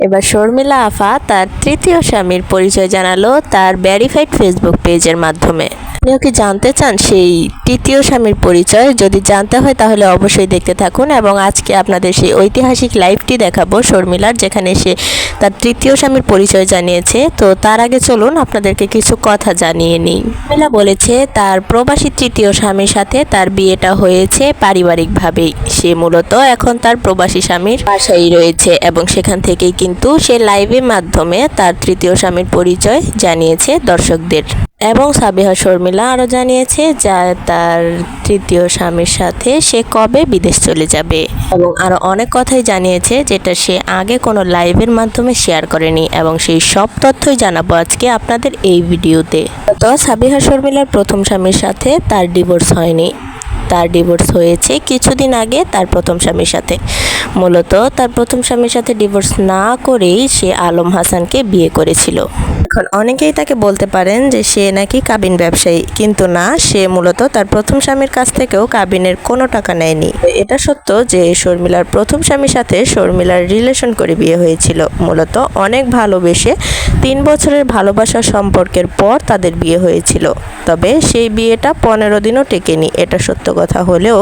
এবার শর্মিলা আফা তার তৃতীয় স্বামীর পরিচয় জানালো তার ভেরিফাইড ফেসবুক পেজের মাধ্যমে। আপনিও কি জানতে চান সেই তৃতীয় স্বামীর পরিচয়? যদি জানতে হয় তাহলে অবশ্যই দেখতে থাকুন এবং আজকে আপনাদের সেই ঐতিহাসিক লাইভটি দেখাবো শর্মিলার, যেখানে সে তার তৃতীয় স্বামীর পরিচয় জানিয়েছে। তো তার আগে চলুন আপনাদেরকে কিছু কথা জানিয়ে নিই। শর্মিলা বলেছে তার প্রবাসী তৃতীয় স্বামীর সাথে তার বিয়েটা হয়েছে পারিবারিকভাবেই। সে মূলত এখন তার প্রবাসী স্বামীর বাসায় রয়েছে এবং সেখান থেকেই কিন্তু সে লাইভের মাধ্যমে তার তৃতীয় স্বামীর পরিচয় জানিয়েছে দর্শকদের। এবং সাবিহা শর্মিলা আরও জানিয়েছে যা তার তৃতীয় স্বামীর সাথে সে কবে বিদেশ চলে যাবে এবং আরও অনেক কথাই জানিয়েছে যেটা সে আগে কোনো লাইভের মাধ্যমে শেয়ার করেনি, এবং সেই সব তথ্যই জানাবো আজকে আপনাদের এই ভিডিওতে। তো সাবিহা শর্মিলার প্রথম স্বামীর সাথে তার ডিভোর্স হয়নি, তার ডিভোর্স হয়েছে কিছুদিন আগে তার প্রথম স্বামীর সাথে। মূলত তার প্রথম স্বামীর সাথে ডিভোর্স না করেই সে আলম হাসানকে বিয়ে করেছিল। এখন অনেকেই তাকে বলতে পারেন যে সে নাকি কাবিন ব্যবসায়ী, কিন্তু না, সে মূলত তার প্রথম স্বামীর কাছ থেকেও কাবিনের কোনো টাকা নেয়নি। এটা সত্য যে শর্মিলার প্রথম স্বামীর সাথে শর্মিলার রিলেশন করে বিয়ে হয়েছিল, মূলত অনেক ভালোবেসে 3 বছরের ভালোবাসার সম্পর্কের পর তাদের বিয়ে হয়েছিল। তবে সেই বিয়েটা 15 দিনও টেকেনি, এটা সত্য কথা হলেও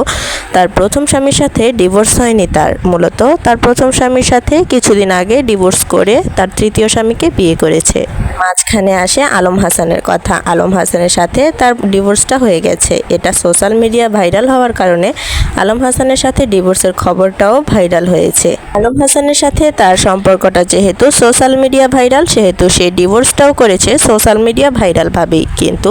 তার প্রথম স্বামীর সাথে ডিভোর্স হয়নি। তার মূলত তার প্রথম স্বামীর সাথে কিছুদিন আগে ডিভোর্স করে তার তৃতীয় স্বামীকে বিয়ে করেছে। মাঝখানে আসে আলম হাসানের কথা। আলম হাসানের সাথে তার ডিভোর্সটা হয়ে গেছে, এটা সোশ্যাল মিডিয়া ভাইরাল হওয়ার কারণে আলম হাসানের সাথে ডিভোর্সের খবরটাও ভাইরাল হয়েছে। আলম হাসানের সাথে তার সম্পর্কটা যেহেতু সোশ্যাল মিডিয়া ভাইরাল, সেহেতু সে ডিভোর্সটাও করেছে সোশ্যাল মিডিয়া ভাইরাল ভাবেই। কিন্তু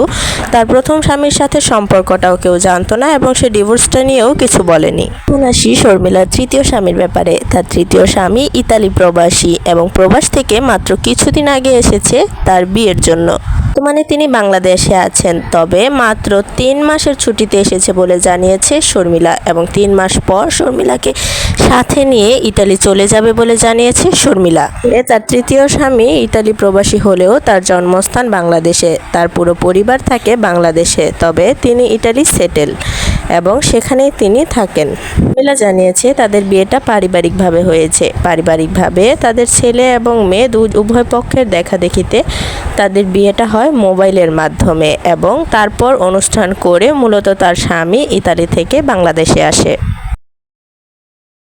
তার প্রথম স্বামীর সাথে সম্পর্কটাও কেউ জানতো না এবং সে ডিভোর্সটা নিয়েও কিছু বলেনি। আসি শর্মিলার তৃতীয় স্বামীর ব্যাপারে। তার তৃতীয় স্বামী ইতালি প্রবাসী এবং প্রবাস থেকে মাত্র কিছুদিন আগে এসেছে তার বিয়ের জন্য। বর্তমানে তিনি বাংলাদেশে আছেন, তবে মাত্র 3 মাসের ছুটিতে এসেছে বলে জানিয়েছে শর্মিলা, এবং 3 মাস পর শর্মিলাকে সাথে নিয়ে ইতালি চলে যাবে বলে জানিয়েছে শর্মিলা। তার তৃতীয় স্বামী ইতালি প্রবাসী হলেও তার জন্মস্থান বাংলাদেশে, তার পুরো পরিবার থাকে বাংলাদেশে, তবে তিনি ইতালি সেটেল এবং সেখানেই তিনি থাকেন। শর্মিলা জানিয়েছে তাদের বিয়েটা পারিবারিকভাবে হয়েছে। পারিবারিকভাবে তাদের ছেলে এবং মেয়ে উভয় পক্ষের দেখাদেখিতে তাদের বিয়েটা হয় মোবাইলের মাধ্যমে, এবং তারপর অনুষ্ঠান করে মূলত তার স্বামী ইতালি থেকে বাংলাদেশে আসে।